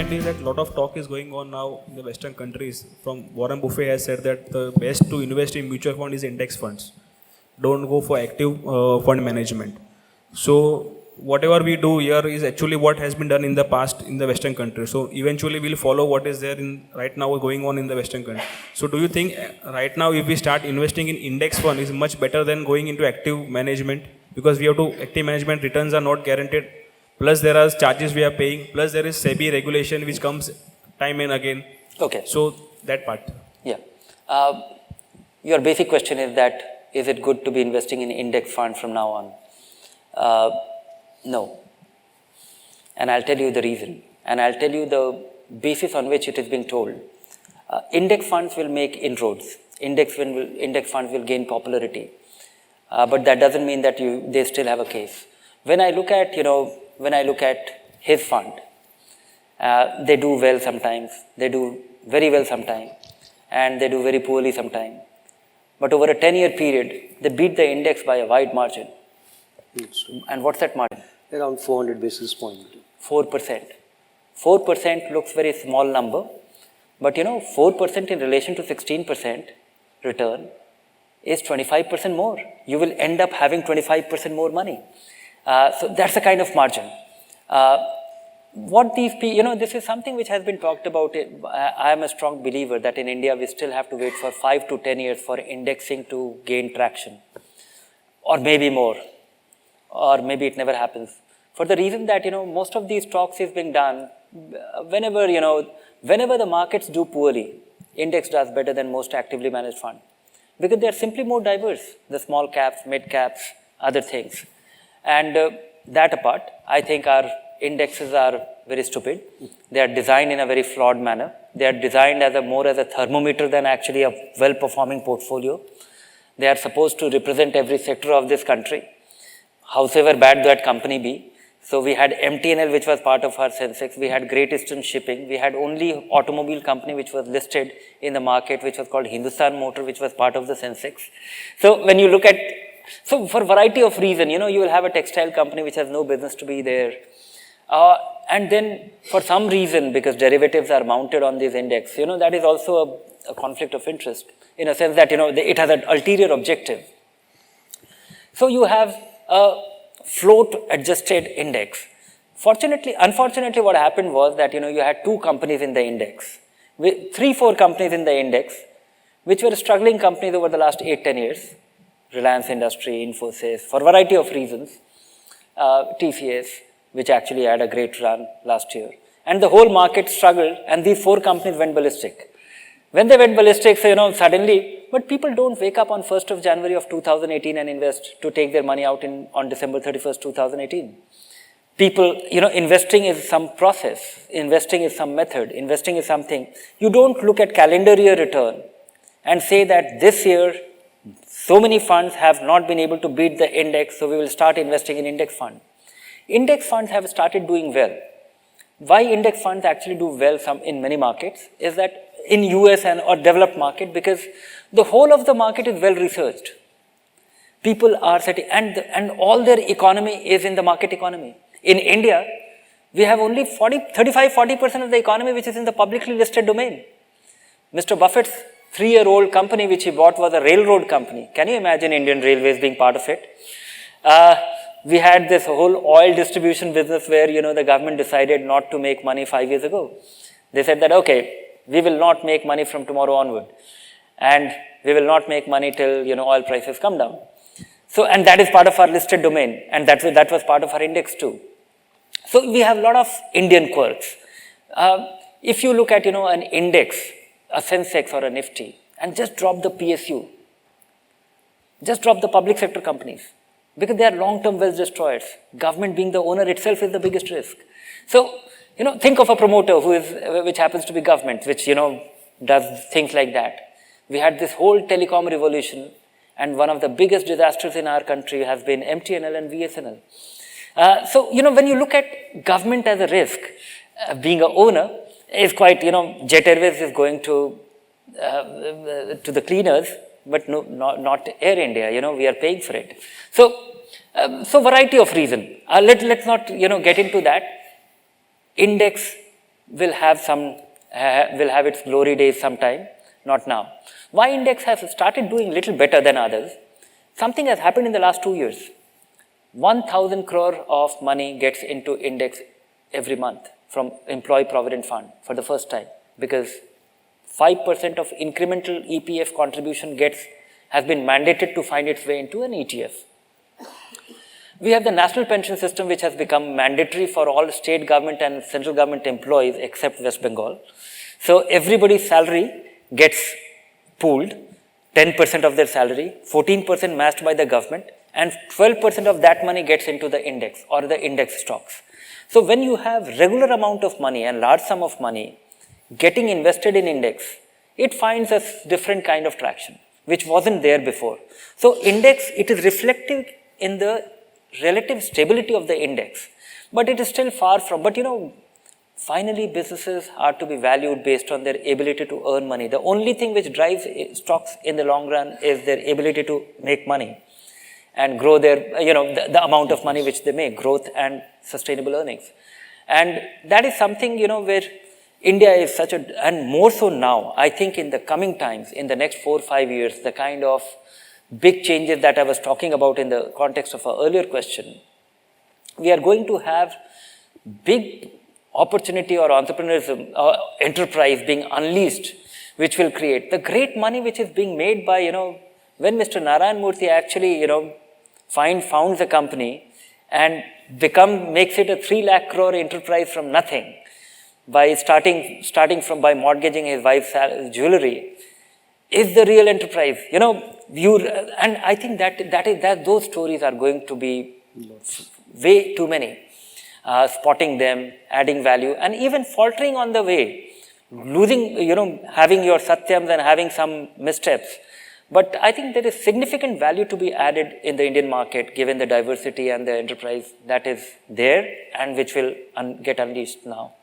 second is that a lot of talk is going on now in the Western countries. From Warren Buffett has said that the best to invest in mutual fund is index funds. Don't go for active fund management. So whatever we do here is actually what has been done in the past in the Western countries. So eventually we'll follow what is there in right now going on in the Western country. So do you think right now if we start investing in index fund is much better than going into active management? Because we have to, active management returns are not guaranteed. Plus there are charges we are paying. Plus there is SEBI regulation which comes time and again. Okay. So that part. Yeah. Your basic question is that, is it good to be investing in index fund from now on? No. And I'll tell you the reason. And I'll tell you the basis on which it is being told. Index funds will make inroads. Index funds will gain popularity. But that doesn't mean that they still have a case. When I look at, his fund, they do well sometimes, they do very well sometimes, and they do very poorly sometimes. But over a 10-year period, they beat the index by a wide margin. And what's that margin? Around 400 basis points. 4%. 4% looks very small number, but 4% in relation to 16% return is 25% more. You will end up having 25% more money. So that's the kind of margin. What these people, this is something which has been talked about. I am a strong believer that in India we still have to wait for 5 to 10 years for indexing to gain traction, or maybe more, or maybe it never happens. For the reason that most of these talks is being done whenever the markets do poorly, index does better than most actively managed fund, because they are simply more diverse. The small caps, mid caps, other things. And that apart, I think our indexes are very stupid. They are designed in a very flawed manner. They are designed more as a thermometer than actually a well-performing portfolio. They are supposed to represent every sector of this country, howsoever bad that company be. So we had MTNL, which was part of our Sensex. We had Great Eastern Shipping. We had only automobile company which was listed in the market, which was called Hindustan Motor, which was part of the Sensex. So when you look at, so for a variety of reasons, you will have a textile company which has no business to be there. And then for some reason, because derivatives are mounted on this index, that is also a conflict of interest in a sense that, it has an ulterior objective. So you have a float adjusted index. Unfortunately, what happened was that, you had 2 companies in the index, 3-4 companies in the index, which were struggling companies over the last 8-10 years. Reliance Industry, Infosys, for a variety of reasons. TCS, which actually had a great run last year. And the whole market struggled, and these 4 companies went ballistic. When they went ballistic, so, suddenly, but people don't wake up on 1st of January of 2018 and invest to take their money out on December 31st, 2018. People, investing is some process, investing is some method, investing is something. You don't look at calendar year return and say that this year, so many funds have not been able to beat the index, so we will start investing in index fund. Index funds have started doing well. Why index funds actually do well in many markets is that in US or developed market, because the whole of the market is well researched. People are setting, and all their economy is in the market economy. In India, we have only 35-40% of the economy which is in the publicly listed domain. Mr. Buffett's 3-year-old company which he bought was a railroad company. Can you imagine Indian Railways being part of it? We had this whole oil distribution business where, the government decided not to make money 5 years ago. They said that, okay, we will not make money from tomorrow onward. And we will not make money till, oil prices come down. So, and that is part of our listed domain. And that was part of our index too. So we have a lot of Indian quirks. If you look at, an index, a Sensex or a Nifty, and just drop the PSU, just drop the public sector companies, because they are long-term wealth destroyers. Government being the owner itself is the biggest risk. So, think of a promoter which happens to be government, which, does things like that. We had this whole telecom revolution, and one of the biggest disasters in our country has been MTNL and VSNL. So, when you look at government as a risk, being an owner is quite, Jet Airways is going to the cleaners, but no, not Air India, we are paying for it. So variety of reason. Let's not, get into that. Index will have its glory days sometime, not now. Why index has started doing little better than others? Something has happened in the last 2 years. 1,000 crore of money gets into index every month from Employee Provident Fund for the first time, because 5% of incremental EPF contribution has been mandated to find its way into an ETF. We have the national pension system, which has become mandatory for all state government and central government employees except West Bengal. So everybody's salary gets pooled, 10% of their salary, 14% matched by the government, and 12% of that money gets into the index or the index stocks. So when you have regular amount of money and large sum of money getting invested in index, it finds a different kind of traction, which wasn't there before. So index, it is reflective in the relative stability of the index, but it is still far from, but finally businesses are to be valued based on their ability to earn money. The only thing which drives stocks in the long run is their ability to make money and grow their, the amount of money which they make, growth and sustainable earnings. And that is something, where India is and more so now, I think in the coming times, in the next 4 or 5 years, the kind of big changes that I was talking about in the context of our earlier question, we are going to have big opportunity or entrepreneurship or enterprise being unleashed, which will create the great money which is being made by, when Mr. Narayan Murthy actually, founds a company and makes it a 3 lakh crore enterprise from nothing by by mortgaging his wife's jewelry, is the real enterprise. And I think that those stories are going to be way too many. Spotting them, adding value, and even faltering on the way, losing, having your satyams and having some missteps. But I think there is significant value to be added in the Indian market, given the diversity and the enterprise that is there and which will get unleashed now.